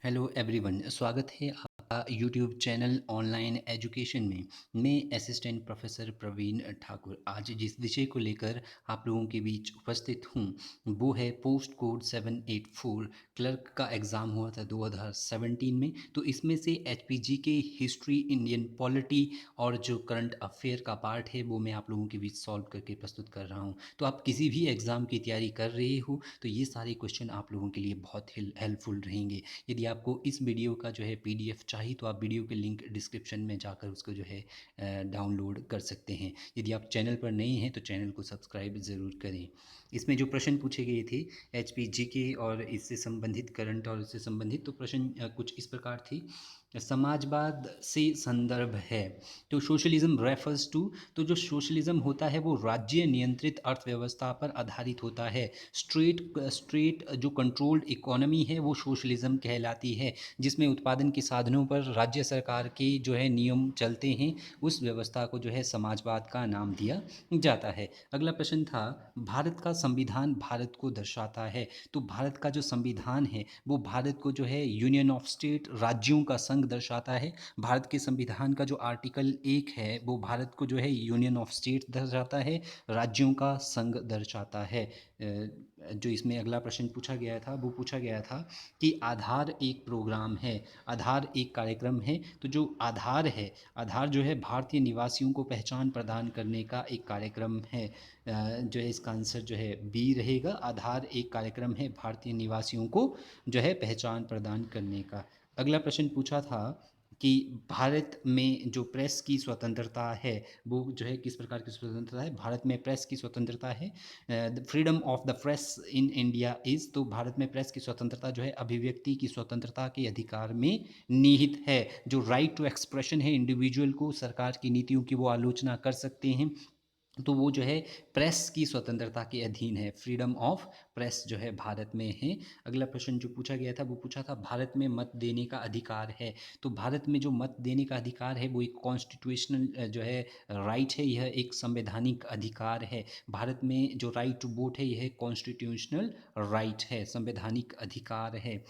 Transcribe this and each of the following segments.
Hello everyone, स्वागत है आपका यूट्यूब चैनल ऑनलाइन एजुकेशन में। मैं असिस्टेंट प्रोफेसर प्रवीण ठाकुर आज जिस विषय को लेकर आप लोगों के बीच उपस्थित हूँ वो है पोस्ट कोड 784 क्लर्क का एग्ज़ाम हुआ था 2017 में। तो इसमें से एचपीजी के हिस्ट्री, इंडियन पॉलिटी और जो करंट अफेयर का पार्ट है वो मैं आप लोगों के बीच सॉल्व करके प्रस्तुत कर रहा हूँ। तो आप किसी भी एग्ज़ाम की तैयारी कर रहे हो तो ये सारे क्वेश्चन आप लोगों के लिए बहुत हेल्पफुल रहेंगे। यदि आपको इस वीडियो का जो है पीडीएफ चाहिए तो आप वीडियो के लिंक डिस्क्रिप्शन में जाकर उसको जो है डाउनलोड कर सकते हैं। यदि आप चैनल पर नए हैं तो चैनल को सब्सक्राइब ज़रूर करें। इसमें जो प्रश्न पूछे गए थे एचपीजी के और इससे संबंधित करंट और इससे संबंधित, तो प्रश्न कुछ इस प्रकार थी। समाजवाद से संदर्भ है तो सोशलिज्म रेफर्स टू। तो जो सोशलिज्म होता है वो राज्य नियंत्रित अर्थव्यवस्था पर आधारित होता है। स्ट्रेट जो कंट्रोल्ड इकोनॉमी है वो सोशलिज्म कहलाती है, जिसमें उत्पादन के साधनों पर राज्य सरकार के जो है नियम चलते हैं। उस व्यवस्था को जो है समाजवाद का नाम दिया जाता है। अगला प्रश्न था, भारत का संविधान भारत को दर्शाता है। तो भारत का जो संविधान है वो भारत को जो है यूनियन ऑफ स्टेट, राज्यों का संघ दर्शाता है। भारत के संविधान का जो आर्टिकल 1 है वो भारत को जो है यूनियन ऑफ स्टेट दर्शाता है, राज्यों का संघ दर्शाता है। जो इसमें अगला प्रश्न पूछा गया था वो पूछा गया था कि आधार एक प्रोग्राम है, आधार एक कार्यक्रम है। तो जो आधार है, आधार जो है भारतीय निवासियों को पहचान प्रदान करने का एक कार्यक्रम है। जो है इसका आंसर जो है बी रहेगा। आधार एक कार्यक्रम है भारतीय निवासियों को जो है पहचान प्रदान करने का। अगला प्रश्न पूछा था कि भारत में जो प्रेस की स्वतंत्रता है वो जो है किस प्रकार की स्वतंत्रता है। भारत में प्रेस की स्वतंत्रता है the freedom of the press in India is. तो भारत में प्रेस की स्वतंत्रता जो है अभिव्यक्ति की स्वतंत्रता के अधिकार में निहित है। जो राइट टू एक्सप्रेशन है, इंडिविजुअल को सरकार की नीतियों की वो आलोचना कर सकते हैं, तो वो जो है प्रेस की स्वतंत्रता के अधीन है। फ्रीडम ऑफ प्रेस जो है भारत में है। अगला प्रश्न जो पूछा गया था वो पूछा था भारत में मत देने का अधिकार है। तो भारत में जो मत देने का अधिकार है वो एक कॉन्स्टिट्यूशनल जो है राइट है, यह एक संवैधानिक अधिकार है। भारत में जो राइट टू वोट है यह कॉन्स्टिट्यूशनल राइट है, संवैधानिक अधिकार है।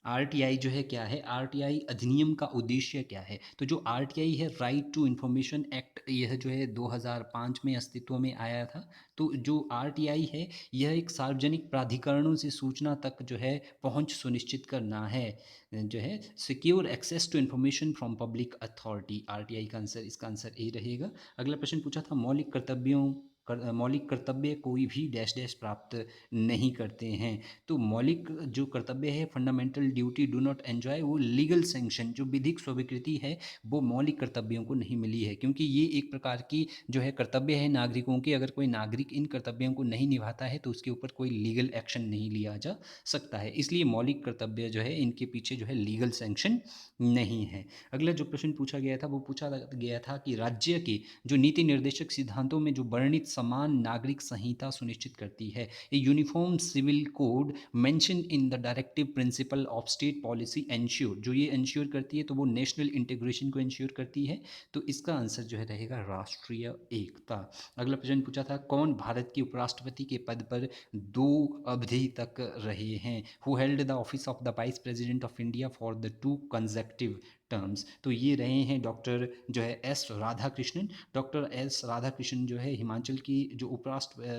आरटीआई जो है क्या है, आरटीआई अधिनियम का उद्देश्य क्या है। तो जो आरटीआई है, राइट टू इन्फॉर्मेशन एक्ट, यह जो है 2005 में अस्तित्व में आया था। तो जो आरटीआई है यह एक सार्वजनिक प्राधिकरणों से सूचना तक जो है पहुंच सुनिश्चित करना है, जो है secure access to information from public authority. RTI का आंसर, इसका आंसर ए रहेगा। अगला प्रश्न पूछा था मौलिक कर्तव्य कोई भी डैश डैश प्राप्त नहीं करते हैं। तो मौलिक जो कर्तव्य है, fundamental duty do not enjoy, वो लीगल सैंक्शन जो विधिक स्वीकृति है वो मौलिक कर्तव्यों को नहीं मिली है, क्योंकि ये एक प्रकार की जो है कर्तव्य है नागरिकों के। अगर कोई नागरिक इन कर्तव्यों को नहीं निभाता है तो उसके ऊपर कोई लीगल एक्शन नहीं लिया जा सकता है। इसलिए मौलिक कर्तव्य जो है इनके पीछे जो है लीगल सैंक्शन नहीं है। अगला जो प्रश्न पूछा गया था वो पूछा गया था कि राज्य के जो नीति निर्देशक सिद्धांतों में जो वर्णित समान नागरिक संहिता सुनिश्चित करती है, a uniform civil code mention in the directive principle of state policy ensure, जो ये एंश्योर करती है तो वो नेशनल इंटीग्रेशन को एंश्योर करती है। तो इसका आंसर जो है रहेगा राष्ट्रीय एकता। अगला प्रश्न पूछा था कौन भारत के उपराष्ट्रपति के पद पर 2 अवधि तक रहे हैं। Who held the office of the vice president of India for the 2 consecutive terms. तो ये रहे हैं डॉक्टर जो है S Radhakrishnan. Doctor S Radhakrishnan जो है हिमाचल की जो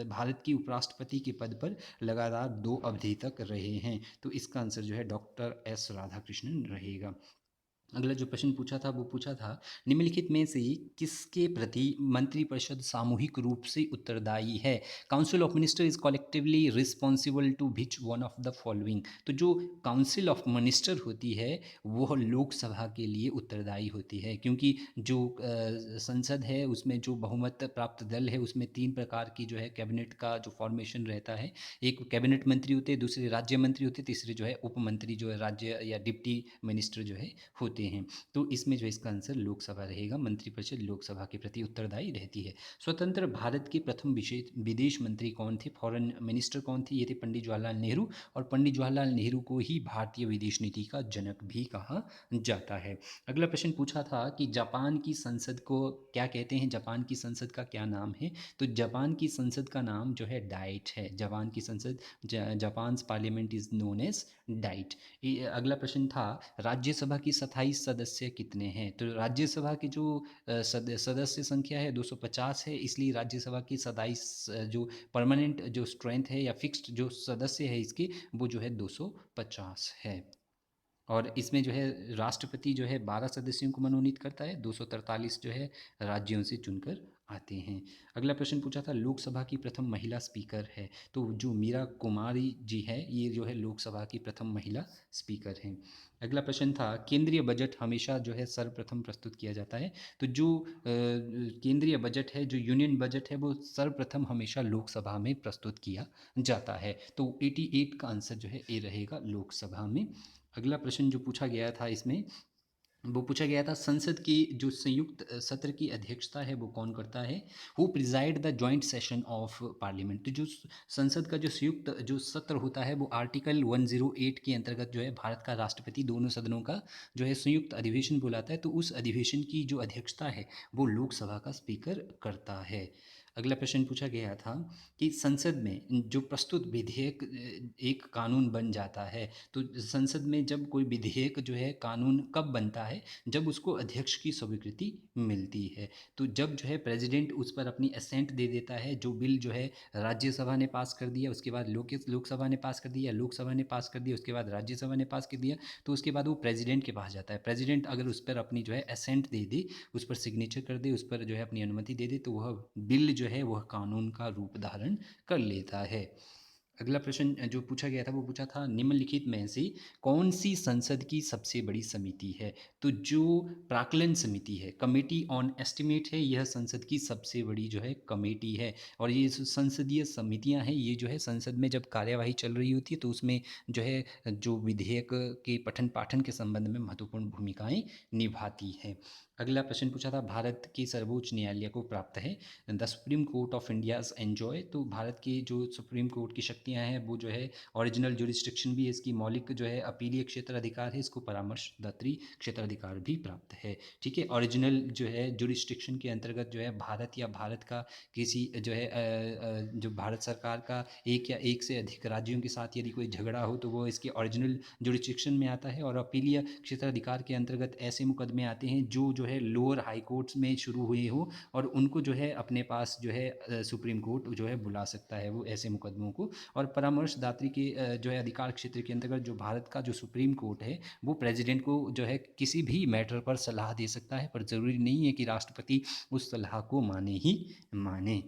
भारत की उपराष्ट्रपति के पद पर लगातार 2 अवधि तक रहे हैं। तो इसका आंसर जो है डॉक्टर एस राधाकृष्णन रहेगा। अगला जो प्रश्न पूछा था वो पूछा था निम्नलिखित में से किसके प्रति मंत्रिपरिषद सामूहिक रूप से उत्तरदायी है। Council of minister is collectively responsible to which one of the following. तो जो काउंसिल ऑफ मिनिस्टर होती है वह लोकसभा के लिए उत्तरदायी होती है, क्योंकि जो संसद है उसमें जो बहुमत प्राप्त दल है उसमें 3 प्रकार की जो है कैबिनेट का जो फॉर्मेशन रहता है। एक कैबिनेट मंत्री होते हैं, दूसरे राज्य मंत्री होते हैं, तीसरे जो है उप मंत्री जो है राज्य या डिप्टी मिनिस्टर जो है होते होते हैं। तो इसमें जो इसका आंसर लोकसभा रहेगा। मंत्रिपरिषद लोकसभा के प्रति उत्तरदायी रहती है। स्वतंत्र भारत के प्रथम विशेष विदेश मंत्री कौन थे? फॉरेन मिनिस्टर कौन थे? ये थे पंडित जवाहरलाल नेहरू, और पंडित जवाहरलाल नेहरू को ही भारतीय विदेश नीति का जनक भी कहा जाता है। अगला प्रश्न पूछा था कि जापान की संसद को क्या कहते हैं? जापान की संसद का क्या नाम है? तो जापान की संसद का नाम जो है डाइट है। जापान की संसद, Japan parliament is known as diet. अगला प्रश्न था राज्यसभा की 27 सदस्य कितने हैं? तो राज्यसभा की जो सदस्य संख्या है 250 है, इसलिए राज्यसभा की 27 जो परमानेंट जो स्ट्रेंथ है या फिक्स्ड जो सदस्य है इसके, वो जो है 250 है। और इसमें जो है राष्ट्रपति जो है 12 सदस्यों को मनोनीत करता है, 243 जो है राज्यों से चुनकर आते हैं। अगला प्रश्न पूछा था लोकसभा की प्रथम महिला स्पीकर है, तो जो मीरा कुमारी जी है ये जो है लोकसभा की प्रथम महिला स्पीकर हैं। अगला प्रश्न था केंद्रीय बजट हमेशा जो है सर्वप्रथम प्रस्तुत किया जाता है, तो जो केंद्रीय बजट है, जो यूनियन बजट है, वो सर्वप्रथम हमेशा लोकसभा में प्रस्तुत किया जाता है। तो 88 का आंसर जो है ए रहेगा लोकसभा में। अगला प्रश्न जो पूछा गया था इसमें, वो पूछा गया था संसद की जो संयुक्त सत्र की अध्यक्षता है वो कौन करता है? Who preside the joint session of parliament. तो जो संसद का जो संयुक्त जो सत्र होता है वो आर्टिकल 108 के अंतर्गत जो है भारत का राष्ट्रपति दोनों सदनों का जो है संयुक्त अधिवेशन बुलाता है, तो उस अधिवेशन की जो अध्यक्षता है वो लोकसभा का स्पीकर करता है। अगला प्रश्न पूछा गया था कि संसद में जो प्रस्तुत विधेयक एक कानून बन जाता है, तो संसद में जब कोई विधेयक जो है कानून कब बनता है? जब उसको अध्यक्ष की स्वीकृति मिलती है। तो जब जो है प्रेसिडेंट उस पर अपनी असेंट दे देता है, जो बिल जो है राज्यसभा ने पास कर दिया, उसके बाद लोकसभा ने पास कर दिया, लोकसभा ने पास कर दिया, उसके बाद राज्यसभा ने पास कर दिया, तो उसके बाद वो प्रेसिडेंट के पास जाता है। प्रेसिडेंट अगर उस पर अपनी जो है असेंट दे दे, उस पर सिग्नेचर कर दे, उस पर जो है अपनी अनुमति दे दे, तो वह बिल जो है वह कानून का रूप धारण कर लेता है। अगला प्रश्न जो पूछा गया था वो पूछा था निम्नलिखित में से कौन सी संसद की सबसे बड़ी समिति है? तो जो प्राक्कलन समिति है, कमेटी ऑन एस्टिमेट है, यह संसद की सबसे बड़ी जो है कमेटी है। और ये जो संसदीय समितियां हैं ये जो है संसद में जब कार्यवाही चल रही होती है तो उसमें जो है जो विधेयक के पठन पाठन के संबंध में महत्वपूर्ण भूमिकाएं निभाती है। अगला प्रश्न पूछा था भारत के सर्वोच्च न्यायालय को प्राप्त है the supreme court of India's enjoy. तो भारत के जो सुप्रीम कोर्ट की शक्तियां हैं वो जो है ओरिजिनल जुरिस्डिक्शन भी है, इसकी मौलिक जो है अपीलीय क्षेत्र अधिकार है, इसको परामर्शदात्री क्षेत्राधिकार भी प्राप्त है। ठीक है, ओरिजिनल जो है जुरिस्डिक्शन के अंतर्गत जो है भारत या भारत का किसी जो है जो भारत सरकार का एक या एक से अधिक राज्यों के साथ यदि कोई झगड़ा हो तो वो इसके ओरिजिनल जुरिस्डिक्शन में आता है। और अपीलीय क्षेत्राधिकार के अंतर्गत ऐसे मुकदमे आते हैं जो है लोअर हाई कोर्ट्स में शुरू हुए हो और उनको जो है अपने पास जो है सुप्रीम कोर्ट जो है बुला सकता है वो ऐसे मुकदमों को। और परामर्शदात्री के जो है अधिकार क्षेत्र के अंतर्गत जो भारत का जो सुप्रीम कोर्ट है वो प्रेसिडेंट को जो है किसी भी मैटर पर सलाह दे सकता है, पर ज़रूरी नहीं है कि राष्ट्रपति उस सलाह को माने ही माने।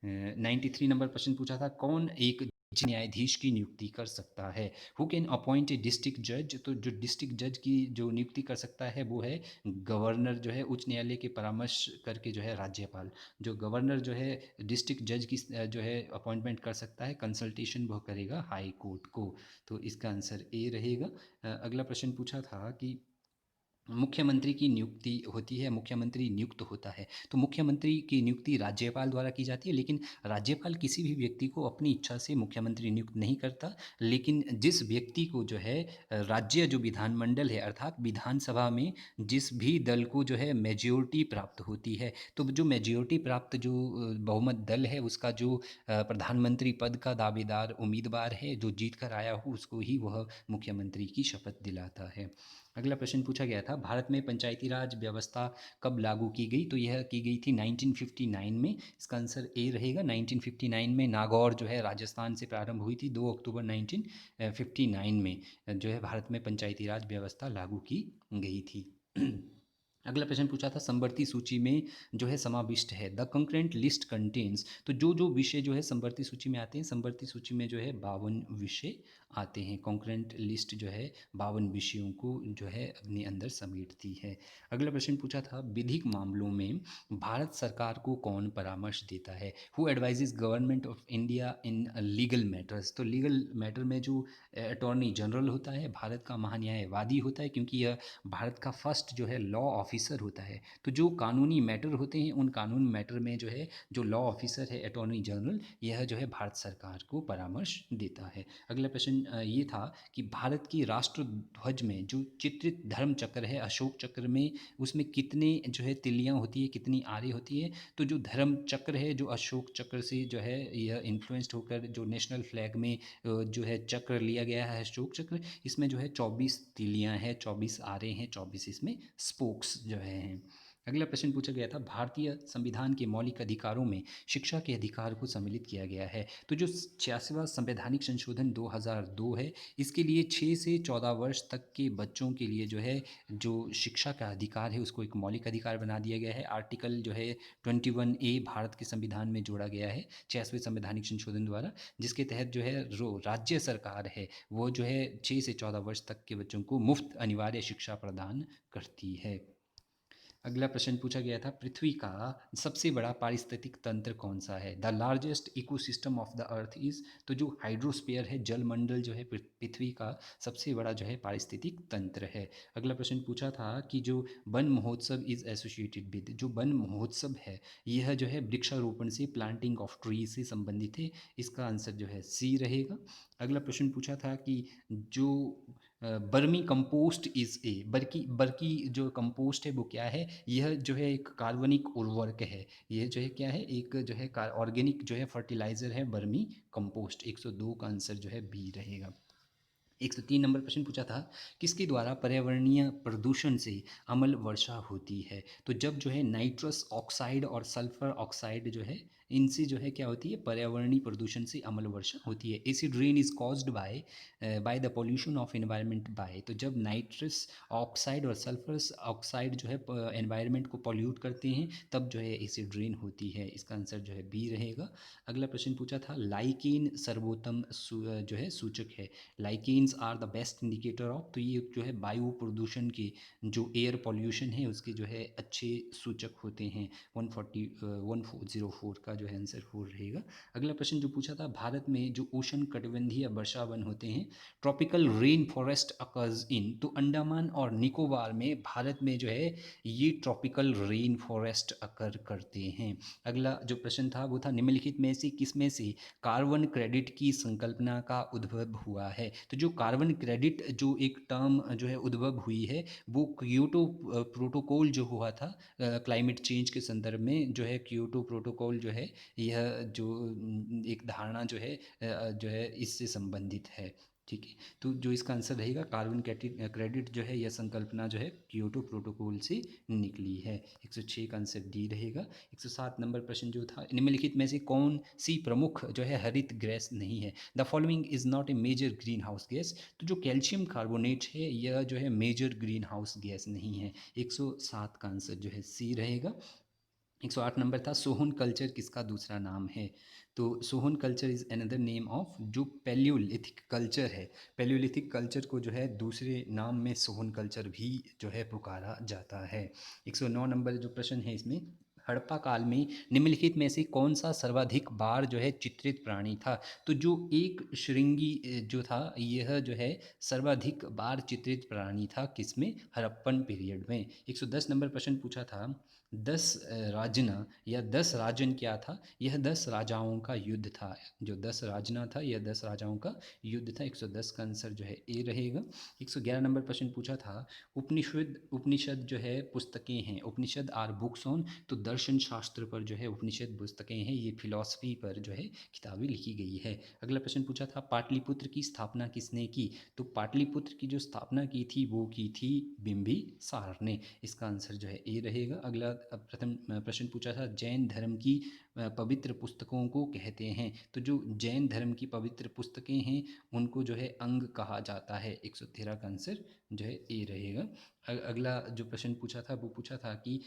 93 नंबर प्रश्न पूछा था कौन एक न्यायाधीश की नियुक्ति कर सकता है? Who can appoint a district जज। तो जो डिस्ट्रिक्ट जज की जो नियुक्ति कर सकता है वो है गवर्नर, जो है उच्च न्यायालय के परामर्श करके जो है राज्यपाल। जो गवर्नर जो है डिस्ट्रिक्ट जज की जो है अपॉइंटमेंट कर सकता है, कंसल्टेशन वह करेगा हाई कोर्ट को। तो इसका आंसर ए रहेगा। अगला प्रश्न पूछा था कि मुख्यमंत्री की नियुक्ति होती है, मुख्यमंत्री नियुक्त होता है, तो मुख्यमंत्री की नियुक्ति राज्यपाल द्वारा की जाती है, लेकिन राज्यपाल किसी भी व्यक्ति को अपनी इच्छा से मुख्यमंत्री नियुक्त नहीं करता। लेकिन जिस व्यक्ति को जो है राज्य जो विधानमंडल है अर्थात विधानसभा में जिस भी दल को जो है मेजोरिटी प्राप्त होती है, तो जो मेजोरिटी प्राप्त जो बहुमत दल है उसका जो प्रधानमंत्री पद का दावेदार उम्मीदवार है जो जीत कर आया हो उसको ही वह मुख्यमंत्री की शपथ दिलाता है। अगला प्रश्न पूछा गया था भारत में पंचायती राज व्यवस्था कब लागू की गई? तो यह की गई थी 1959 में। इसका आंसर ए रहेगा। 1959 में नागौर जो है राजस्थान से प्रारंभ हुई थी। 2 अक्टूबर 1959 में जो है भारत में पंचायती राज व्यवस्था लागू की गई थी। अगला प्रश्न पूछा था समवर्ती सूची में जो है समाविष्ट है, द कंकरेंट लिस्ट कंटेन्स। तो जो जो विषय जो है समवर्ती सूची में आते हैं, समवर्ती सूची में जो है 52 विषय आते हैं। कंकरेंट लिस्ट जो है 52 विषयों को जो है अपने अंदर समेटती है। अगला प्रश्न पूछा था विधिक मामलों में भारत सरकार को कौन परामर्श देता है, who advises government of India in legal matters. तो लीगल मैटर में जो अटॉर्नी जनरल होता है, भारत का महान्यायवादी होता है, क्योंकि यह भारत का फर्स्ट जो है लॉ ऑफिसर होता है। तो जो कानूनी मैटर होते हैं, उन कानूनी मैटर में जो है जो लॉ ऑफिसर है अटॉर्नी जनरल, यह जो है भारत सरकार को परामर्श देता है। अगला प्रश्न ये था कि भारत की राष्ट्र ध्वज में जो चित्रित धर्म चक्र है, अशोक चक्र में, उसमें कितने जो है तिलियाँ होती है, कितनी आरे होती है। तो जो धर्म चक्र है, जो अशोक चक्र से जो है यह इन्फ्लुएंस्ड होकर जो नेशनल फ्लैग में जो है चक्र लिया गया है, अशोक चक्र, इसमें जो है 24 तीलियां हैं, 24 आरे हैं, 24 इसमें स्पोक्स जो हैं। अगला प्रश्न पूछा गया था भारतीय संविधान के मौलिक अधिकारों में शिक्षा के अधिकार को सम्मिलित किया गया है। तो जो 86वां संवैधानिक संशोधन 2002 है, इसके लिए 6 से 14 वर्ष तक के बच्चों के लिए जो है जो शिक्षा का अधिकार है उसको एक मौलिक अधिकार बना दिया गया है। आर्टिकल जो है 21A भारत के संविधान में जोड़ा गया है 86वें संवैधानिक संशोधन द्वारा, जिसके तहत जो है राज्य सरकार है वो जो है 6 से 14 वर्ष तक के बच्चों को मुफ्त अनिवार्य शिक्षा प्रदान करती है। अगला प्रश्न पूछा गया था पृथ्वी का सबसे बड़ा पारिस्थितिक तंत्र कौन सा है, the largest ecosystem of the earth is. तो जो हाइड्रोस्फीयर है, जलमंडल जो है पृथ्वी का सबसे बड़ा जो है पारिस्थितिक तंत्र है। अगला प्रश्न पूछा था कि जो वन महोत्सव इज एसोसिएटेड विद, जो वन महोत्सव है यह जो है वृक्षारोपण से, प्लांटिंग ऑफ ट्री से संबंधित है। इसका आंसर जो है सी रहेगा। अगला प्रश्न पूछा था कि जो बर्मी कंपोस्ट इज़ ए, बर्की बर्की जो कंपोस्ट है वो क्या है, यह जो है एक कार्बनिक उर्वरक है। यह जो है क्या है, एक जो है ऑर्गेनिक जो है फर्टिलाइज़र है बर्मी कंपोस्ट। 102 का आंसर जो है बी रहेगा। 103 नंबर प्रश्न पूछा था किसके द्वारा पर्यावरणीय प्रदूषण से अम्ल वर्षा होती है। तो जब जो है नाइट्रस ऑक्साइड और सल्फर ऑक्साइड जो है इनसे जो है क्या होती है, पर्यावरणीय प्रदूषण से अम्ल वर्षा होती है। Acid rain is caused by the pollution of environment by. तो जब नाइट्रस ऑक्साइड और सल्फर ऑक्साइड जो है एनवायरनमेंट को पॉल्यूट करते हैं तब जो है एसिड रेन होती है। इसका आंसर जो है बी रहेगा। अगला प्रश्न पूछा था लाइकेन सर्वोत्तम जो है सूचक है, lichens are the best indicator of. तो ये जो है वायु प्रदूषण के, जो एयर पॉल्यूशन है उसके जो है अच्छे सूचक होते हैं। 1404 का जो है आंसर 4 रहेगा। अगला प्रश्न जो पूछा था भारत में जो उष्ण कटिबंधीय वर्षा वन होते हैं, tropical rain forest occurs in. तो अंडमान और निकोबार में भारत में जो है ये ट्रॉपिकल रेन फॉरेस्ट अकर करते हैं। अगला जो प्रश्न था वो था निम्नलिखित में से किसमें से कार्बन क्रेडिट की संकल्पना का उद्भव हुआ है। तो जो कार्बन क्रेडिट जो एक टर्म जो है उद्भव हुई है वो क्योटो प्रोटोकॉल जो हुआ था क्लाइमेट चेंज के संदर्भ में, जो है क्योटो प्रोटोकॉल जो है यह जो एक धारणा जो है इससे संबंधित है। ठीक है, तो जो इसका आंसर रहेगा कार्बन क्रेडिट जो है यह संकल्पना जो है क्योटो प्रोटोकॉल से निकली है। 106 का आंसर डी रहेगा। 107 नंबर प्रश्न जो था निम्नलिखित में से कौन सी प्रमुख जो है हरित गैस नहीं है, the following is not a major greenhouse gas. तो जो कैल्शियम कार्बोनेट है यह जो है मेजर ग्रीन हाउस गैस नहीं है। 107 का आंसर जो है सी रहेगा। 108 नंबर था सोहन कल्चर किसका दूसरा नाम है। तो Sohan culture is another name of जो पैलियोलिथिक कल्चर है, पैलियोलिथिक कल्चर को जो है दूसरे नाम में सोहन कल्चर भी जो है पुकारा जाता है। 109 नंबर जो प्रश्न है इसमें हड़प्पा काल में निम्नलिखित में से कौन सा सर्वाधिक बार जो है चित्रित प्राणी था। तो जो एक श्रृंगी जो था यह जो है सर्वाधिक बार चित्रित प्राणी था किसमें, हड़प्पन पीरियड में। 110 नंबर प्रश्न पूछा था 10 राजना या 10 राजन क्या था, यह 10 राजाओं का युद्ध था। जो 10 राजना था यह 10 राजाओं का युद्ध था। 110 का आंसर जो है ए रहेगा। 111 नंबर प्रश्न पूछा था उपनिषद जो है पुस्तकें हैं, उपनिषद आर बुक्स ऑन। तो दर्शन शास्त्र पर जो है उपनिषद पुस्तकें हैं, ये फिलॉसफी पर जो है किताबें लिखी गई है। अगला प्रश्न पूछा था पाटलिपुत्र की स्थापना किसने की। तो पाटलिपुत्र की जो स्थापना की थी वो की थी बिंबिसार ने। इसका आंसर जो है ए रहेगा। अगला बाद प्रथम प्रश्न पूछा था, जैन धर्म की पवित्र पुस्तकों को कहते हैं। तो जो जैन धर्म की पवित्र पुस्तकें हैं उनको जो है अंग कहा जाता है। 113 का आंसर जो है ए रहेगा। अगला जो प्रश्न पूछा था वो पूछा था कि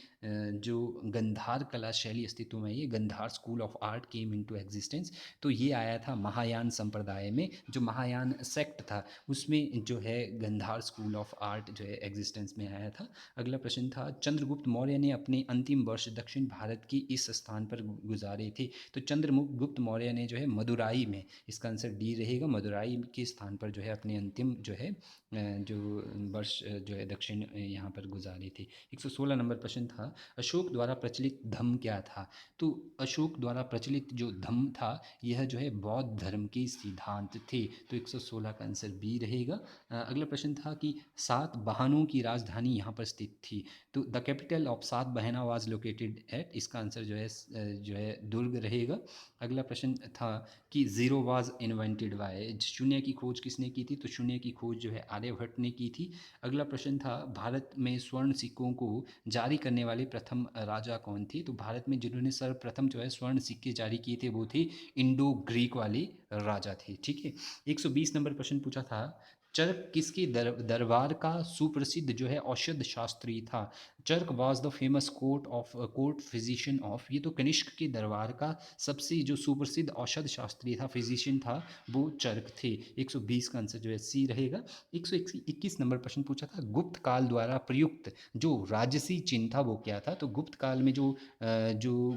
जो गंधार कला शैली अस्तित्व में, ये Gandhara school of art came into existence, तो ये आया था महायान संप्रदाय में। जो महायान सेक्ट था उसमें जो है गंधार स्कूल ऑफ आर्ट जो है एग्जिस्टेंस में आया था। अगला प्रश्न था, चंद्रगुप्त मौर्य ने अपने अंतिम वर्ष दक्षिण भारत के इस स्थान पर गुजारे थे। तो चंद्रगुप्त मौर्य ने जो है मदुराई में, इसका आंसर डी रहेगा, मदुराई के स्थान पर जो है अपने अंतिम जो है जो वर्ष जो है दक्षिण यहाँ पर गुजारे थे। 116 नंबर प्रश्न था, अशोक द्वारा प्रचलित धम्म क्या था। तो अशोक द्वारा प्रचलित जो धम्म था यह जो है बौद्ध धर्म के सिद्धांत थे। तो 116 का आंसर बी रहेगा। अगला प्रश्न था कि सात बहनों की राजधानी यहाँ पर स्थित थी। तो द कैपिटल ऑफ सात बहना वाज लोकेटेड एट, इसका आंसर जो है दुर्ग रहेगा। अगला प्रश्न था कि जीरो वाज इन्वेंटेड बाय, शून्य की खोज किसने की थी। तो शून्य की खोज जो है आर्यभट्ट ने की थी। अगला प्रश्न था, भारत में स्वर्ण सिक्कों को जारी करने वाले प्रथम राजा कौन थे। तो भारत में जिन्होंने सर्वप्रथम जो है स्वर्ण सिक्के जारी किए थे वो थे इंडो ग्रीक वाले राजा थे। ठीक है। 120 नंबर प्रश्न पूछा था, चरक किसके दरबार का सुप्रसिद्ध जो है औषध शास्त्री था। Charak was the famous court physician of, ये तो कनिष्क के दरबार का सबसे जो सुप्रसिद्ध औषध शास्त्री था, फिजिशियन था, वो चरक थे। 120 का आंसर जो है सी रहेगा। 121 नंबर प्रश्न पूछा था, गुप्त काल द्वारा प्रयुक्त जो राजसी चिन्ह था वो क्या था। तो गुप्त काल में जो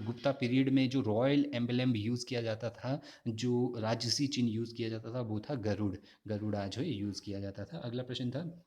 गुप्ता पीरियड में जो रॉयल एम्बलम यूज़ किया जाता था, जो राजसी चिन्ह यूज़ किया जाता था वो था गरुड़, गरुड़ा जो है यूज़ किया जाता था। अगला प्रश्न था,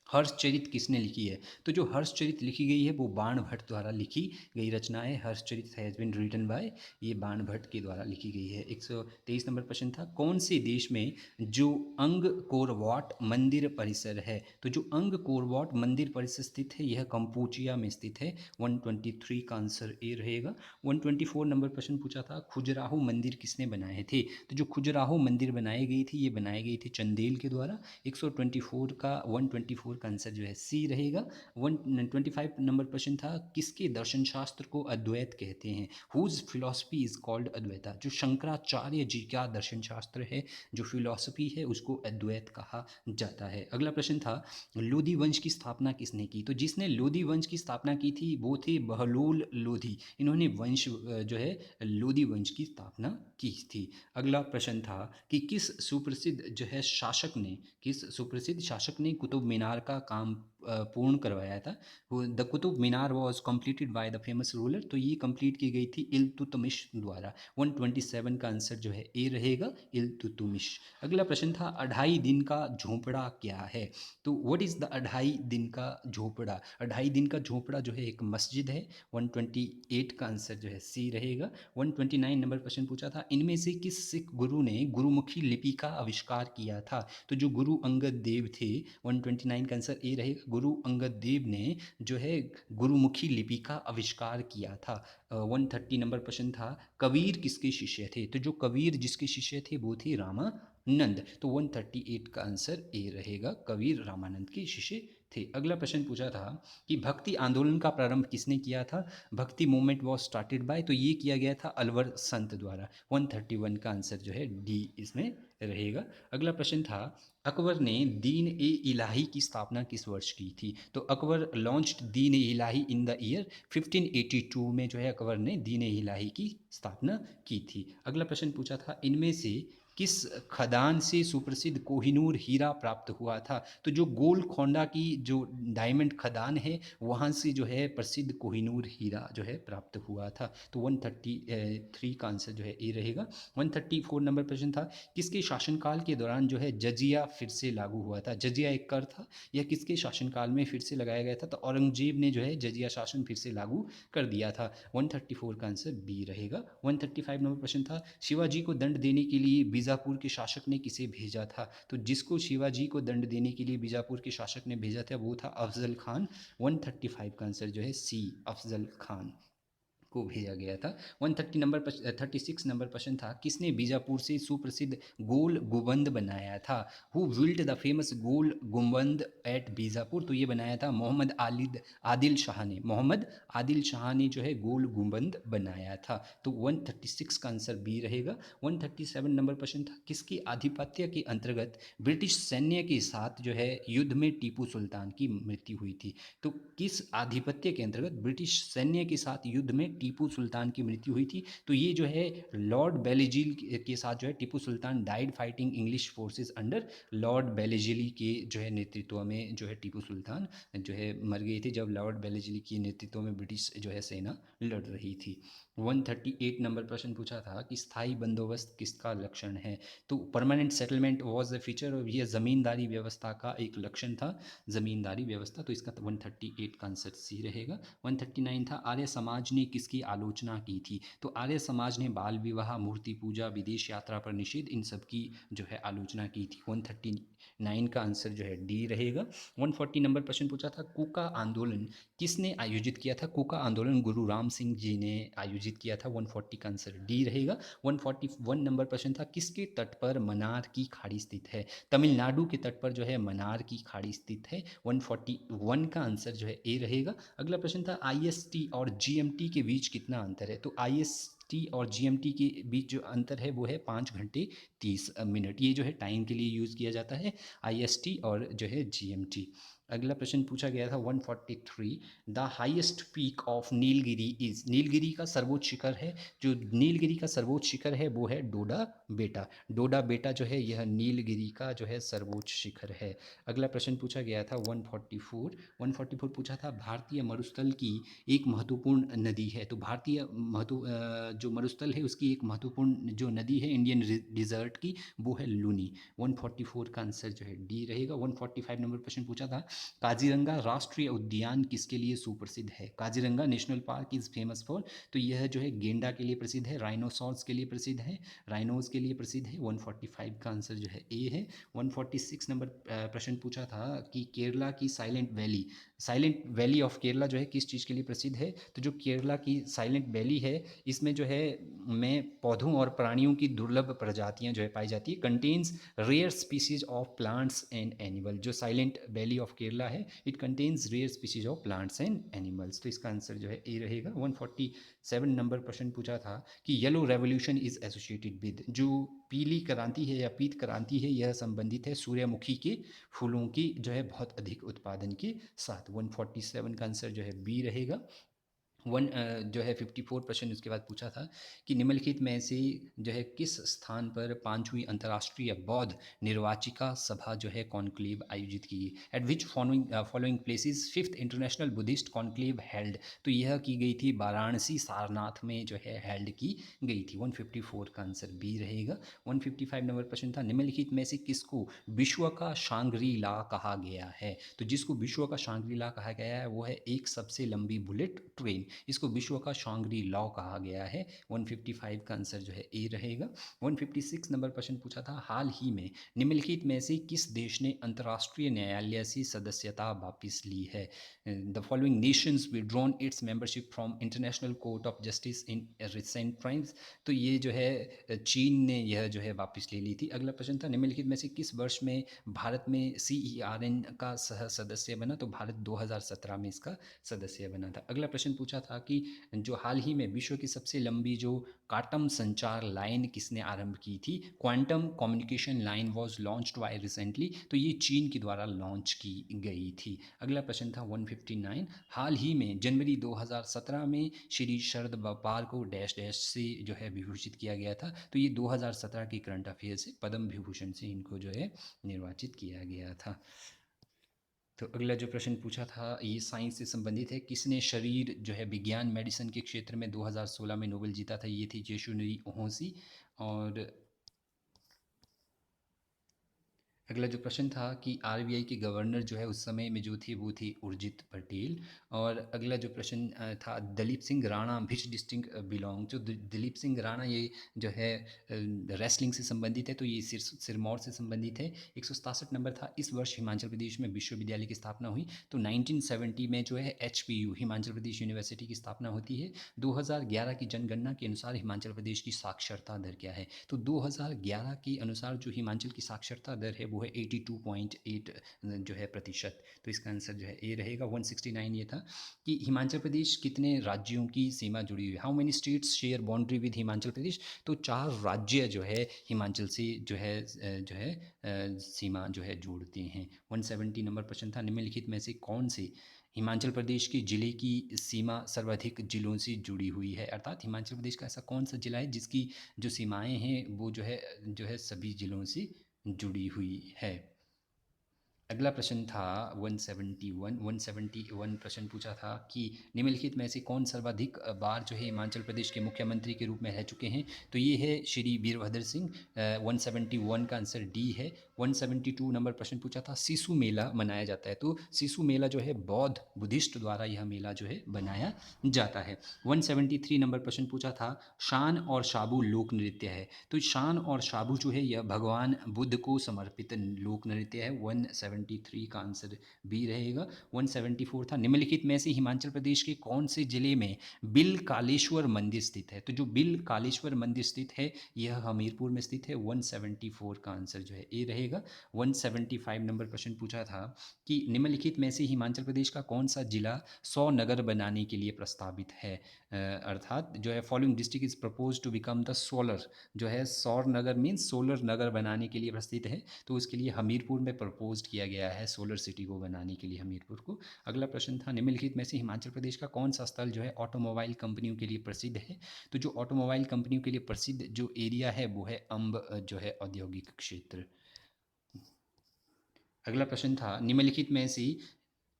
हर्षचरित किसने लिखी है। तो जो हर्षचरित लिखी गई है वो बाणभट्ट द्वारा लिखी गई रचना है। Harshacharita has been written by, ये बाणभट्ट के द्वारा लिखी गई है। 123 नंबर प्रश्न था, कौन से देश में जो अंगकोरवाट मंदिर परिसर है। तो जो अंगकोरवाट मंदिर परिसर स्थित है यह कंपूचिया में स्थित है। 123 का आंसर ए रहेगा। 124 नंबर प्रश्न पूछा था, खजुराहो मंदिर किसने बनाए थे। तो जो खजुराहो मंदिर बनाई गई थी ये बनाई गई थी चंदेल के द्वारा। 124 का आंसर जो है सी रहेगा। 125 नंबर प्रश्न था, किसके दर्शन शास्त्र को अद्वैत कहते हैं। Whose philosophy is called Advaita. जो शंकराचार्य जी का दर्शन शास्त्र है, जो फिलॉसफी है, उसको अद्वैत कहा जाता है। अगला प्रश्न था, लोधी वंश की स्थापना किसने की। तो जिसने लोधी वंश की स्थापना की थी वो थे बहलोल लोधी। इन्होंने वंश जो है लोधी वंश की स्थापना की थी। अगला प्रश्न था कि किस सुप्रसिद्ध शासक ने कुतुब मीनार का काम पूर्ण करवाया था। The Qutub Minar was completed by the famous ruler. तो ये कंप्लीट की गई थी इल्तुतमिश द्वारा। 127 का आंसर जो है ए रहेगा, इल्तुतमिश। अगला प्रश्न था, अढ़ाई दिन का झोंपड़ा क्या है। तो व्हाट इज़ द अढ़ाई दिन का झोंपड़ा। अढ़ाई दिन का झोंपड़ा जो है एक मस्जिद है। 128 का आंसर जो है सी रहेगा। 129 नंबर प्रश्न पूछा था, इनमें से किस सिख गुरु ने गुरुमुखी लिपि का आविष्कार किया था। तो जो गुरु अंगद देव थे, 129 का आंसर ए रहेगा, गुरु अंगद देव ने जो है गुरुमुखी लिपि का आविष्कार किया था। 130 नंबर प्रश्न था, कबीर किसके शिष्य थे। तो जो कबीर जिसके शिष्य थे वो थे रामानंद। तो 138 का आंसर ए रहेगा, कबीर रामानंद के शिष्य थे। अगला प्रश्न पूछा था कि भक्ति आंदोलन का प्रारंभ किसने किया था। भक्ति मूवमेंट वॉज स्टार्टेड बाय, तो ये किया गया था अलवर संत द्वारा। 131 का आंसर जो है डी इसमें रहेगा। अगला प्रश्न था, अकबर ने दीन ए इलाही की स्थापना किस वर्ष की थी। तो Akbar launched Deen A Ilahi in the year 1582 में जो है अकबर ने दीन ए इलाही की स्थापना की थी। अगला प्रश्न पूछा था, इनमें से किस खदान से सुप्रसिद्ध कोहिनूर हीरा प्राप्त हुआ था। तो जो गोलकोंडा की जो डायमंड खदान है वहाँ से जो है प्रसिद्ध कोहिनूर हीरा जो है प्राप्त हुआ था। तो 133 का आंसर जो है ए रहेगा। 134 नंबर प्रश्न था, किसके शासनकाल के दौरान जो है जजिया फिर से लागू हुआ था। जजिया एक कर था, यह किसके शासनकाल में फिर से लगाया गया था। तो औरंगजेब ने जो है जजिया शासन फिर से लागू कर दिया था। 134 का आंसर बी रहेगा। 135 नंबर प्रश्न था, शिवाजी को दंड देने के लिए बीजापुर के शासक ने किसे भेजा था। तो जिसको शिवाजी को दंड देने के लिए बीजापुर के शासक ने भेजा था वो था अफजल खान। 135 का आंसर जो है सी, अफजल खान। को भेजा गया था। 36 नंबर प्रश्न था, किसने बीजापुर से सुप्रसिद्ध गोल गुंबद बनाया था? हु बिल्ट द फेमस गोल गुंबद एट बीजापुर? तो ये बनाया था मोहम्मद आदिल शाह ने। मोहम्मद आदिल शाह ने जो है गोल गुंबद बनाया था। तो 136 का आंसर बी रहेगा। 137 नंबर प्रश्न था, किसके आधिपत्य के अंतर्गत ब्रिटिश सैन्य के साथ जो है युद्ध में टीपू सुल्तान की मृत्यु हुई थी? तो किस आधिपत्य के अंतर्गत ब्रिटिश सैन्य के साथ युद्ध में टीपू सुल्तान की मृत्यु हुई थी? तो ये जो है लॉर्ड बेलीजील के साथ जो है Tipu Sultan died fighting English forces under Lord Wellesley के जो है नेतृत्व में जो है टीपू सुल्तान जो है मर गए थे, जब लॉर्ड बेलीजीली के नेतृत्व में ब्रिटिश जो है सेना लड़ रही थी। 138 नंबर प्रश्न पूछा था कि स्थायी बंदोबस्त किसका लक्षण है? तो permanent settlement was the feature, और यह ज़मींदारी व्यवस्था का एक लक्षण था, ज़मींदारी व्यवस्था। तो इसका 138 का आंसर सी रहेगा। 139 था, आर्य समाज ने किसकी आलोचना की थी? तो आर्य समाज ने बाल विवाह, मूर्ति पूजा, विदेश यात्रा पर निषेध, इन सब की जो है आलोचना की थी। 139 का आंसर जो है डी रहेगा। 140 नंबर प्रश्न पूछा था, कूका आंदोलन किसने आयोजित किया था? कूका आंदोलन गुरु राम सिंह जी ने आयोजित किया था। 140 का आंसर डी रहेगा। 141 नंबर प्रश्न था, किसके तट पर मन्नार की खाड़ी स्थित है? तमिलनाडु के तट पर जो है मन्नार की खाड़ी स्थित है। 141 का आंसर जो है ए रहेगा। अगला प्रश्न था, आईएसटी और जीएमटी के बीच कितना अंतर है? तो आईएसटी और जीएमटी के बीच जो अंतर है वो है 5 घंटे 30 मिनट। ये जो है टाइम के लिए यूज़ किया जाता है, आईएसटी और जो है जीएमटी। अगला प्रश्न पूछा गया था 143, the highest peak of Nilgiri is? Nilgiri का सर्वोच्च शिखर है, जो नीलगिरी का सर्वोच्च शिखर है वो है डोडा बेटा। डोडा बेटा जो है यह नीलगिरी का जो है सर्वोच्च शिखर है। अगला प्रश्न पूछा गया था 144 पूछा था, भारतीय मरुस्थल की एक महत्वपूर्ण नदी है? तो भारतीय जो मरुस्थल है उसकी एक महत्वपूर्ण जो नदी है इंडियन डिजर्ट की, वो है लूनी। 144 का आंसर जो है डी रहेगा। 145 नंबर प्रश्न पूछा था, काजीरंगा राष्ट्रीय उद्यान किसके लिए सुप्रसिद्ध है? Kaziranga national park is famous for? तो यह जो है गेंडा के लिए प्रसिद्ध है, राइनोसॉर्स के लिए प्रसिद्ध है, राइनोज के लिए प्रसिद्ध है। 145 का आंसर जो है ए है। 146 नंबर प्रश्न पूछा था कि केरला की साइलेंट वैली ऑफ केरला जो है किस चीज़ के लिए प्रसिद्ध है? तो जो केरला की साइलेंट वैली है इसमें जो है में पौधों और प्राणियों की दुर्लभ प्रजातियां जो है पाई जाती है, contains rare species of plants and animal. जो साइलेंट वैली ऑफ केरला है it contains rare species of plants and animals. तो इसका आंसर जो है ए रहेगा। 147 नंबर प्रश्न पूछा था कि yellow revolution is associated with? जो पीली क्रांति है या पीत क्रांति है यह संबंधित है सूर्यमुखी के फूलों की जो है बहुत अधिक उत्पादन के साथ। 147 का आंसर जो है बी रहेगा। जो है 54 प्रश्न उसके बाद पूछा था कि निम्नलिखित में से जो है किस स्थान पर पांचवी अंतर्राष्ट्रीय बौद्ध निर्वाचिका सभा जो है कॉन्क्लेव आयोजित की? Eight which following places fifth international Buddhist conclave held? तो यह की गई थी वाराणसी सारनाथ में जो है हेल्ड की गई थी। 154 का आंसर बी रहेगा। 155 नंबर प्रश्न था, निम्नलिखित में से किसको विश्व का शांग्री ला कहा गया है? तो जिसको विश्व का शांग्री ला कहा गया है वो है एक सबसे लंबी बुलेट ट्रेन, इसको विश्व का शांग्री लॉ कहा गया है। 155 का आंसर जो है ए रहेगा। 156 नंबर प्रश्न पूछा था, हाल ही में निम्नलिखित में से किस देश ने अंतर्राष्ट्रीय न्यायालय से सदस्यता वापस ली है? The following Nations withdrawn it's membership from international court of justice in recent times? तो ये जो है चीन ने यह जो है वापस ले ली थी। अगला प्रश्न था, निम्नलिखित में से किस वर्ष में भारत में CERN का सह सदस्य बना? तो भारत 2017 में इसका सदस्य बना था। अगला प्रश्न पूछा था कि जो हाल ही में विश्व की सबसे लंबी जो काटम संचार लाइन किसने आरंभ की थी? Quantum communication line was launched by recently? तो ये चीन के द्वारा लॉन्च की गई थी। अगला प्रश्न था 159, हाल ही में जनवरी 2017 में श्री शरद पवार को डैश डैश से जो है विभूषित किया गया था? तो ये 2017 की करंट अफेयर से पद्म विभूषण से इनको जो है निर्वाचित किया गया था। तो अगला जो प्रश्न पूछा था ये साइंस से संबंधित है, किसने शरीर जो है विज्ञान मेडिसिन के क्षेत्र में 2016 में नोबेल जीता था? ये थी जेशुनरी ओहोसी। और अगला जो प्रश्न था कि आरबीआई के गवर्नर जो है उस समय में जो थे वो थे उर्जित पटेल। और अगला जो प्रश्न था, Dalip Singh Rana which district belong, जो दलीप सिंह राणा ये जो है रेसलिंग से संबंधित है, तो ये सिरमौर से संबंधित है। 167 नंबर था, इस वर्ष हिमाचल प्रदेश में विश्वविद्यालय की स्थापना हुई, तो 1970 में जो है एचपीयू हिमाचल प्रदेश यूनिवर्सिटी की स्थापना होती है। 2011 की जनगणना के अनुसार हिमाचल प्रदेश की साक्षरता दर क्या है, तो 2011 के अनुसार जो हिमाचल की साक्षरता दर है वो है 82.8 जो है प्रतिशत। तो इसका आंसर जो है ए रहेगा। 169 ये था कि हिमाचल प्रदेश कितने राज्यों की सीमा जुड़ी हुई है, how many states share boundary with Himachal Pradesh, तो 4 राज्य जो है हिमाचल से सीमा जो है जोड़ते हैं। 170 नंबर प्रश्न था, निम्नलिखित में से कौन से हिमाचल प्रदेश के ज़िले की सीमा सर्वाधिक ज़िलों से जुड़ी हुई है, अर्थात हिमाचल प्रदेश का ऐसा कौन सा ज़िला है जिसकी जो सीमाएं हैं वो जो है सभी ज़िलों से जुड़ी हुई है। अगला प्रश्न था 171 प्रश्न पूछा था कि निम्नलिखित में से कौन सर्वाधिक बार जो है हिमाचल प्रदेश के मुख्यमंत्री के रूप में रह चुके हैं, तो ये है श्री वीरभद्र सिंह। 171 का आंसर डी है। 172 नंबर प्रश्न पूछा था, सिसु मेला मनाया जाता है, तो सिसु मेला जो है बौद्ध बुद्धिस्ट द्वारा यह मेला जो है बनाया जाता है। 173 नंबर प्रश्न पूछा था, शान और शाबू लोक नृत्य है, तो शान और शाबू जो है यह भगवान बुद्ध को समर्पित लोक नृत्य है। 173 का आंसर बी रहेगा। 174 था, निम्नलिखित में से हिमाचल प्रदेश के कौन से जिले में बिल कालेश्वर मंदिर स्थित है, तो जो बिल कालेश्वर मंदिर स्थित है यह हमीरपुर में स्थित है। 174 का आंसर जो है ए रहेगा। 175 नंबर प्रश्न पूछा था कि निम्नलिखित में से हिमाचल प्रदेश का कौन सा जिला 100 नगर बनाने के लिए प्रस्तावित है, अर्थात जो है following district is propose to become the solar, जो है सौर नगर मीन्स सोलर नगर बनाने के लिए प्रस्तावित है, तो उसके लिए हमीरपुर में प्रपोज किया गया है सोलर सिटी को बनाने के लिए हमीरपुर को। अगला प्रश्न था, निम्नलिखित में से हिमाचल प्रदेश का कौन सा स्थल जो है ऑटोमोबाइल कंपनियों के लिए प्रसिद्ध है, तो जो ऑटोमोबाइल कंपनियों के लिए प्रसिद्ध जो एरिया है वो है अम्ब जो है औद्योगिक क्षेत्र। अगला प्रश्न था, निम्नलिखित में से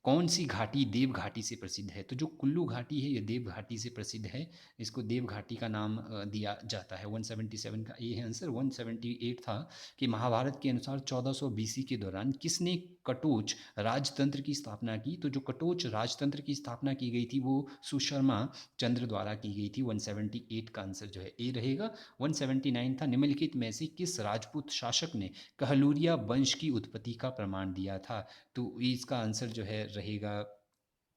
कौन सी घाटी देव घाटी से प्रसिद्ध है, तो जो कुल्लू घाटी है ये देव घाटी से प्रसिद्ध है, इसको देव घाटी का नाम दिया जाता है। 177 का ये है आंसर। 178 था कि महाभारत के अनुसार 1400 बीसी के दौरान किसने कटोच राजतंत्र की स्थापना की, तो जो कटोच राजतंत्र की स्थापना की गई थी वो सुशर्मा चंद्र द्वारा की गई थी। 178 का आंसर जो है ए रहेगा। 179 था, निम्नलिखित में से किस राजपूत शासक ने कहलूरिया वंश की उत्पत्ति का प्रमाण दिया था, तो इसका आंसर जो है रहेगा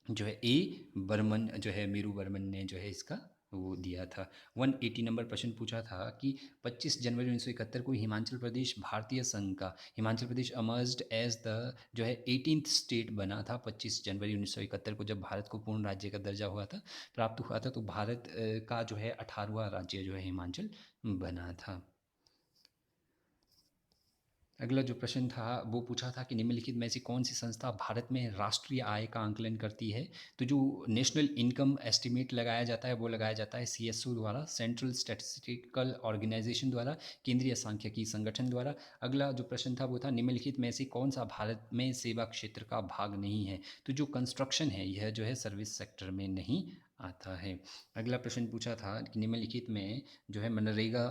जो है ए, बर्मन जो है मेरू बर्मन ने जो है इसका वो दिया था। 180 नंबर प्रश्न पूछा था कि 25 जनवरी 1971 को हिमाचल प्रदेश भारतीय संघ का, हिमाचल प्रदेश अमर्ज्ड एज द जो है 18th स्टेट बना था 25 जनवरी 1971 को, जब भारत को पूर्ण राज्य का दर्जा प्राप्त हुआ था, तो भारत का जो है 18वां राज्य जो है हिमाचल बना था। अगला जो प्रश्न था वो पूछा था कि निम्नलिखित में से कौन सी संस्था भारत में राष्ट्रीय आय का आंकलन करती है, तो जो नेशनल इनकम एस्टीमेट लगाया जाता है वो लगाया जाता है सीएसओ द्वारा, सेंट्रल स्टैटिस्टिकल ऑर्गेनाइजेशन द्वारा, केंद्रीय सांख्यिकी संगठन द्वारा। अगला जो प्रश्न था वो था, निम्नलिखित में से कौन सा भारत में सेवा क्षेत्र का भाग नहीं है, तो जो कंस्ट्रक्शन है यह जो है सर्विस सेक्टर में नहीं आता है। अगला प्रश्न पूछा था कि निम्नलिखित में जो है मनरेगा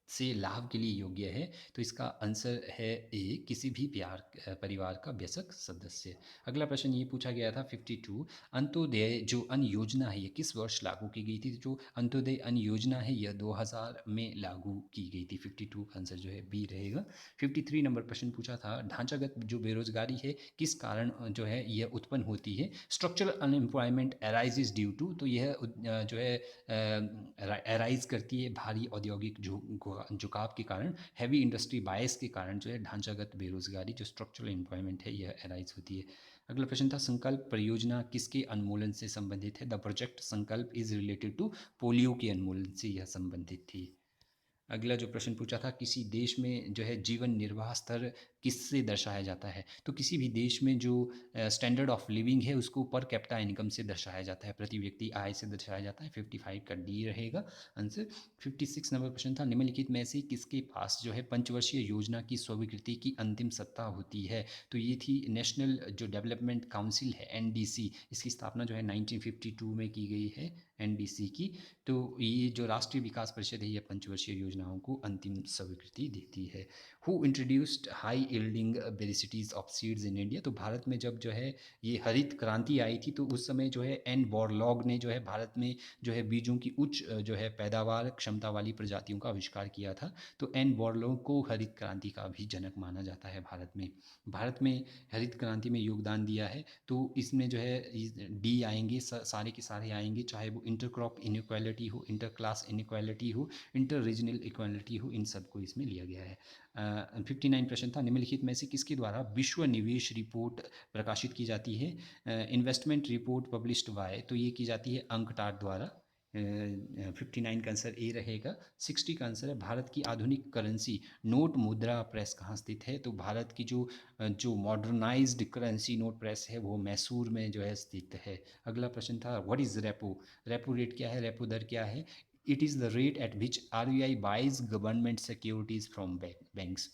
से लाभ के लिए योग्य है, तो इसका आंसर है ए, किसी भी परिवार का वयस्क सदस्य। अगला प्रश्न ये पूछा गया था 52, अंत्योदय जो अन्न योजना है ये किस वर्ष लागू की गई थी, तो जो अंत्योदय अन्न योजना है यह 2000 में लागू की गई थी। 52 का आंसर जो है बी रहेगा। 53 नंबर प्रश्न पूछा था, ढांचागत जो बेरोजगारी है किस कारण जो है यह उत्पन्न होती है, structural unemployment arises due to, तो यह जो है अराइज करती है भारी औद्योगिक झुकाव के कारण, हैवी इंडस्ट्री बायस के कारण जो है ढांचागत बेरोजगारी जो स्ट्रक्चरल एम्प्लॉयमेंट है यह अराइज होती है। अगला प्रश्न था, संकल्प परियोजना किसके उन्मूलन से संबंधित है, द प्रोजेक्ट संकल्प इज रिलेटेड टू पोलियो के उन्मूलन से यह संबंधित थी। अगला जो प्रश्न पूछा था, किसी देश में जो है जीवन निर्वाह स्तर किससे दर्शाया जाता है, तो किसी भी देश में जो स्टैंडर्ड ऑफ लिविंग है उसको पर कैपिटा इनकम से दर्शाया जाता है, प्रति व्यक्ति आय से दर्शाया जाता है। 55 का डी रहेगा आंसर। 56 नंबर प्रश्न था, निम्नलिखित में से किसके पास जो है पंचवर्षीय योजना की स्वीकृति की अंतिम सत्ता होती है, तो ये थी नेशनल जो डेवलपमेंट काउंसिल है एनडीसी, इसकी स्थापना जो है 1952 में की गई है एनडीसी की, तो ये जो राष्ट्रीय विकास परिषद है यह पंचवर्षीय योजनाओं को अंतिम स्वीकृति देती है। Who introduced high yielding varieties of seeds in India. तो भारत में जब जो है ये हरित क्रांति आई थी, तो उस समय जो है एन बोरलॉग ने जो है भारत में जो है बीजों की उच्च जो है पैदावार क्षमता वाली प्रजातियों का आविष्कार किया था। तो एन बोरलॉग को हरित क्रांति का भी जनक माना जाता है भारत में। भारत में हरित क्रांति में योगदान दिया है। तो इसमें जो है डी आएंगे, सारे के सारे आएंगे, चाहे वो इंटर क्रॉप इनक्वालिटी हो, इंटर क्लास इनक्वालिटी हो, इंटर रीजनल इक्वालिटी हो, इन सबको इसमें लिया गया है। 59 प्रश्न था, निम्नलिखित में से किसके द्वारा विश्व निवेश रिपोर्ट प्रकाशित की जाती है? इन्वेस्टमेंट रिपोर्ट पब्लिश्ड बाय, तो ये की जाती है अंकटार द्वारा। 59 का आंसर ए रहेगा। 60 का आंसर है, भारत की आधुनिक करेंसी नोट मुद्रा प्रेस कहाँ स्थित है? तो भारत की जो मॉडर्नाइज्ड करेंसी नोट प्रेस है वो मैसूर में जो है स्थित है। अगला प्रश्न था, what is repo? Repo rate क्या है, रेपो दर क्या है? It is the rate at which RBI buys government securities from banks.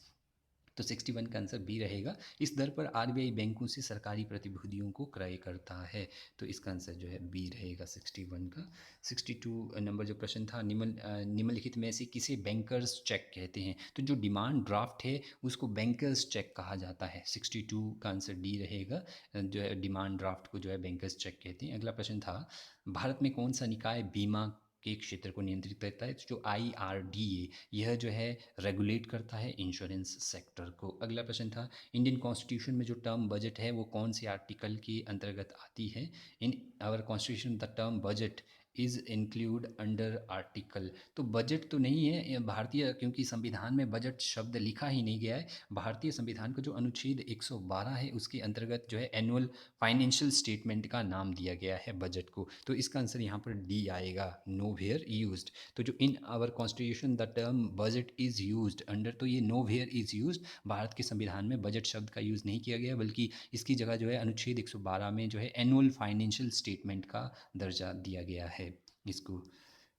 तो 61 का आंसर बी रहेगा। इस दर पर RBI बैंकों से सरकारी प्रतिभूतियों को क्रय करता है। तो इसका आंसर जो है बी रहेगा 61 का। 62 नंबर जो प्रश्न था, निम्नलिखित में से किसे बैंकर्स चेक कहते हैं? तो जो डिमांड ड्राफ्ट है उसको बैंकर्स चेक कहा जाता है। 62 का आंसर डी रहेगा। जो है डिमांड ड्राफ्ट को जो है बैंकर्स चेक कहते हैं। अगला प्रश्न था, भारत में कौन सा निकाय बीमा के क्षेत्र को नियंत्रित करता है? तो जो IRDA यह जो है रेगुलेट करता है इंश्योरेंस सेक्टर को। अगला प्रश्न था, इंडियन कॉन्स्टिट्यूशन में जो टर्म बजट है वो कौन से आर्टिकल के अंतर्गत आती है? In our constitution the term budget is include under article. तो बजट तो नहीं है ये भारतीय, क्योंकि संविधान में बजट शब्द लिखा ही नहीं गया है। भारतीय संविधान का जो अनुच्छेद 112 है उसके अंतर्गत जो है एनुअल फाइनेंशियल स्टेटमेंट का नाम दिया गया है बजट को। तो इसका आंसर यहाँ पर डी आएगा, नो वेयर यूज्ड। तो जो in our constitution the term budget is used under, तो ये nowhere is used. Bharat के संविधान में बजट शब्द का यूज़ नहीं किया गया, बल्कि इसकी जगह जो है अनुच्छेद 112 में जो है एनुअल फाइनेंशियल स्टेटमेंट का दर्जा दिया गया है इसको।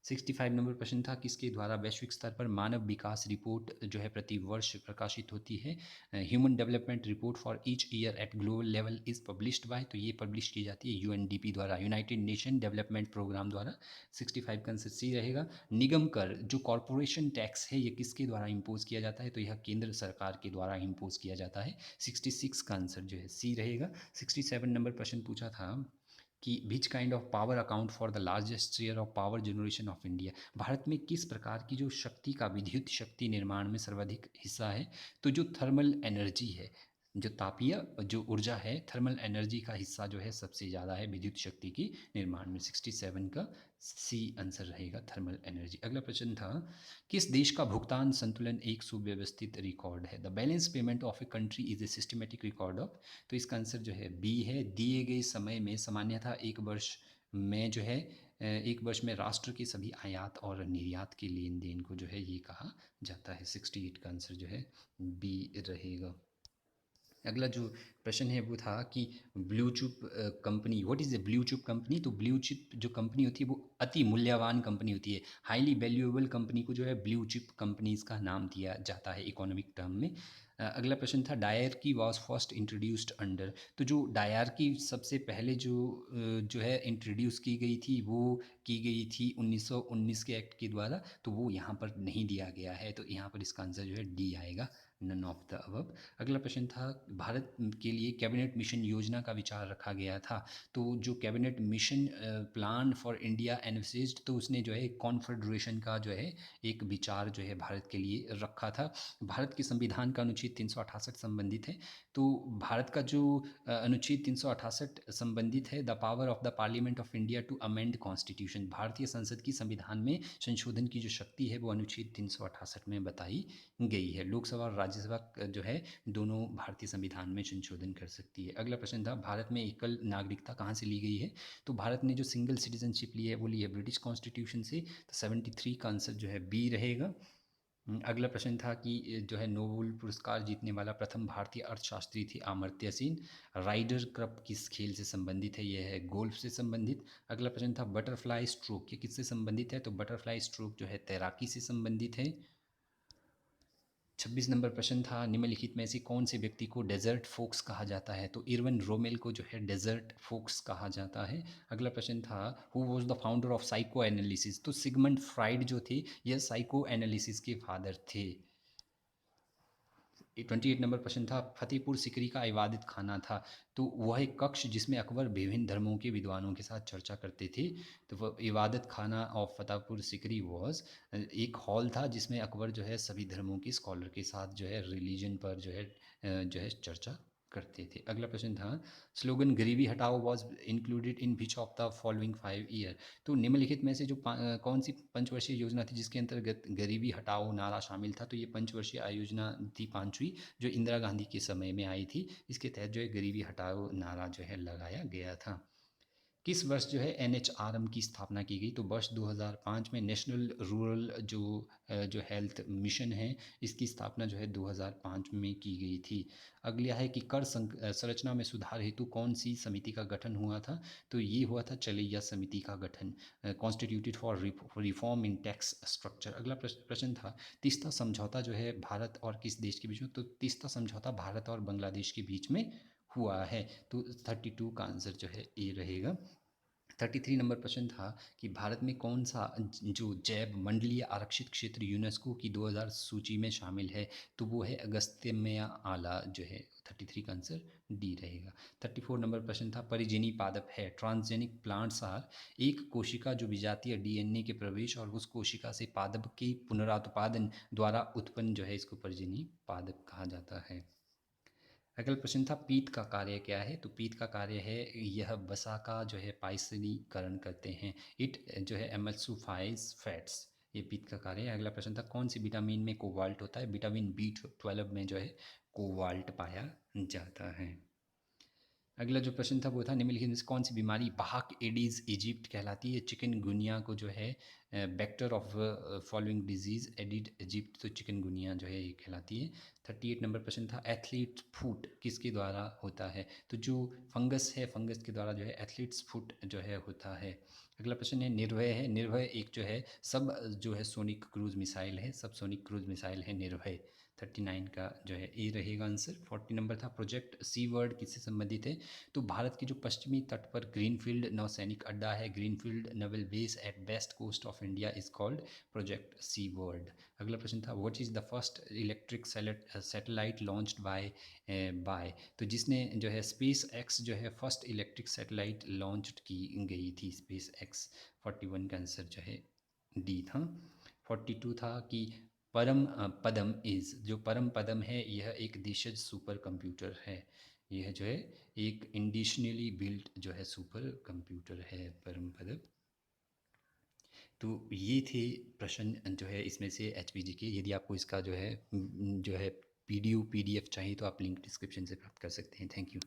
65 नंबर प्रश्न था, किसके द्वारा वैश्विक स्तर पर मानव विकास रिपोर्ट जो है प्रति वर्ष प्रकाशित होती है? Human development report for each year eight global level is published by, तो ये पब्लिश की जाती है UNDP द्वारा, यूनाइटेड नेशन डेवलपमेंट प्रोग्राम द्वारा। 65 का आंसर सी रहेगा। निगम कर जो कॉरपोरेशन टैक्स है ये किसके द्वारा इम्पोज किया जाता है? तो यह केंद्र सरकार के द्वारा इम्पोज किया जाता है। 66 का आंसर जो है सी रहेगा। 67 नंबर प्रश्न पूछा था कि which kind of power account for the largest share of power generation of India? Bharat में किस प्रकार की जो शक्ति का विद्युत शक्ति निर्माण में सर्वाधिक हिस्सा है? तो जो थर्मल एनर्जी है, जो तापीय जो ऊर्जा है, थर्मल एनर्जी का हिस्सा जो है सबसे ज़्यादा है विद्युत शक्ति की निर्माण में। 67 का सी आंसर रहेगा, थर्मल एनर्जी। अगला प्रश्न था, किस देश का भुगतान संतुलन एक सुव्यवस्थित रिकॉर्ड है? The balance payment of a country is a systematic record of, तो इसका आंसर जो है बी है। दिए गए समय में सामान्यतः एक वर्ष में जो है एक वर्ष में राष्ट्र के सभी आयात और निर्यात के लेन देन को जो है ये कहा जाता है। 68 का आंसर जो है बी रहेगा। अगला जो प्रश्न है वो था कि blue chip company, what is a blue chip company? तो ब्लू चिप जो कंपनी होती है वो अति मूल्यवान कंपनी होती है। हाईली वैल्यूएबल कंपनी को जो है ब्लू चिप कंपनीज का नाम दिया जाता है इकोनॉमिक टर्म में। अगला प्रश्न था, dyarchy was first introduced under, तो जो डायरकी सबसे पहले जो है इंट्रोड्यूस की गई थी वो की गई थी 1919 के एक्ट के द्वारा, तो वो यहाँ पर नहीं दिया गया है। तो यहाँ पर इसका आंसर जो है डी आएगा, नन ऑफ द अबव। अगला प्रश्न था, भारत के लिए कैबिनेट मिशन योजना का विचार रखा गया था, तो जो cabinet mission plan for India envisaged, तो उसने जो है कॉन्फेडरेशन का जो है एक विचार जो है भारत के लिए रखा था। भारत के संविधान का अनुच्छेद 368 संबंधित है। तो भारत का जो अनुच्छेद 368 संबंधित है the power of the parliament of India to amend constitution, भारतीय संसद की संविधान में संशोधन की जो शक्ति है वो अनुच्छेद 368 में बताई गई है। लोकसभा और राज्यसभा जो है दोनों भारतीय संविधान में संशोधन कर सकती है। अगला प्रश्न था, भारत में एकल नागरिकता कहाँ से ली गई है? तो भारत ने जो सिंगल सिटीजनशिप ली है वो ली है ब्रिटिश कॉन्स्टिट्यूशन से। तो 73 का आंसर जो है बी रहेगा। अगला प्रश्न था कि जो है नोबेल पुरस्कार जीतने वाला प्रथम भारतीय अर्थशास्त्री थे अमर्त्य सेन। राइडर कप किस खेल से संबंधित है? यह है गोल्फ से संबंधित। अगला प्रश्न था, बटरफ्लाई स्ट्रोक ये किससे संबंधित है? तो बटरफ्लाई स्ट्रोक जो है तैराकी से संबंधित है। 26 नंबर प्रश्न था, निम्नलिखित में से कौन से व्यक्ति को डेजर्ट फोक्स कहा जाता है? तो इरविन रोमेल को जो है डेजर्ट फोक्स कहा जाता है। अगला प्रश्न था, who was the founder of psycho analysis? तो सिगमंड फ्राइड जो थे यह साइको एनालिसिस के फादर थे। 28 नंबर प्रश्न था, फतेहपुर सिकरी का इबादत खाना था। तो वह एक कक्ष जिसमें अकबर विभिन्न धर्मों के विद्वानों के साथ चर्चा करते थे। तो वह इबादत खाना ऑफ फतेहपुर सिकरी वॉज एक हॉल था जिसमें अकबर जो है सभी धर्मों के स्कॉलर के साथ जो है रिलीजन पर जो है चर्चा करते थे। अगला प्रश्न था, स्लोगन गरीबी हटाओ was included in which of the following 5 year. तो निम्नलिखित में से जो कौन सी पंचवर्षीय योजना थी जिसके अंतर्गत गरीबी हटाओ नारा शामिल था। तो ये पंचवर्षीय आयोजना थी पांचवी, जो इंदिरा गांधी के समय में आई थी। इसके तहत जो है गरीबी हटाओ नारा जो है लगाया गया था। किस वर्ष जो है एनएचआरएम की स्थापना की गई। तो वर्ष 2005 में नेशनल रूरल जो हेल्थ मिशन है, इसकी स्थापना जो है 2005 में की गई थी। अगला है कि कर संरचना में सुधार हेतु कौन सी समिति का गठन हुआ था। तो ये हुआ था चलैया समिति का गठन, constituted for reform in tax structure. अगला प्रश्न था, तीस्ता समझौता जो है भारत और किस देश के बीच में। तो तीस्ता समझौता भारत और बांग्लादेश के बीच में हुआ है। तो 32 का आंसर जो है ए रहेगा। 33 नंबर प्रश्न था कि भारत में कौन सा जो जैव मंडलीय आरक्षित क्षेत्र यूनेस्को की 2000 सूची में शामिल है। तो वो है अगस्त्यमय आला जो है। 33 का आंसर डी रहेगा। 34 नंबर प्रश्न था, परिजनी पादप है ट्रांसजेनिक प्लांट्स आर एक कोशिका जो विजातीय डीएनए के प्रवेश और उस कोशिका से पादप के पुनरुत्पादन द्वारा उत्पन्न जो है, इसको परिजनी पादप कहा जाता है। अगला प्रश्न था, पीत का कार्य क्या है। तो पीत का कार्य है यह वसा का जो है पाइसनीकरण करते हैं। इट जो है एमल्सिफाइज फैट्स, ये पीत का कार्य है। अगला प्रश्न था, कौन सी विटामिन में कोबाल्ट होता है। विटामिन B12 में जो है कोबाल्ट पाया जाता है। अगला जो प्रश्न था वो था, निम्नलिखित में से कौन सी बीमारी बाहक एडीज इजिप्ट कहलाती है। चिकनगुनिया को जो है vector of following disease Aedes aegypti, तो चिकनगुनिया जो है ये कहलाती है। 38 नंबर प्रश्न था, एथलीट फुट किसके द्वारा होता है। तो जो फंगस है, फंगस के द्वारा जो है एथलीट्स फुट जो है होता है। अगला प्रश्न है निर्भय है। निर्भय एक जो है सब जो है सोनिक क्रूज मिसाइल है, सब सोनिक क्रूज मिसाइल है निर्भय। 39 का जो है ए रहेगा आंसर। 40 नंबर था, प्रोजेक्ट सी वर्ड किससे संबंधित है। तो भारत के जो पश्चिमी तट पर ग्रीनफील्ड नौसैनिक अड्डा है, greenfield naval base at west coast of India is called project seabird. अगला प्रश्न था, what is the first electric satellite launched by. तो जिसने जो है स्पेस एक्स जो है फर्स्ट इलेक्ट्रिक सैटेलाइट लॉन्च की गई थी, स्पेस एक्स। 41 का आंसर जो है डी था। 42 था कि परम पदम इज़, जो परम पदम है यह एक देशज सुपर कंप्यूटर है। यह जो है एक इंडिशनली बिल्ट जो है सुपर कंप्यूटर है परम पदम। तो ये थे प्रश्न जो है इसमें से एचपीजी के। यदि आपको इसका जो है पीडीएफ चाहिए तो आप लिंक डिस्क्रिप्शन से प्राप्त कर सकते हैं। Thank you.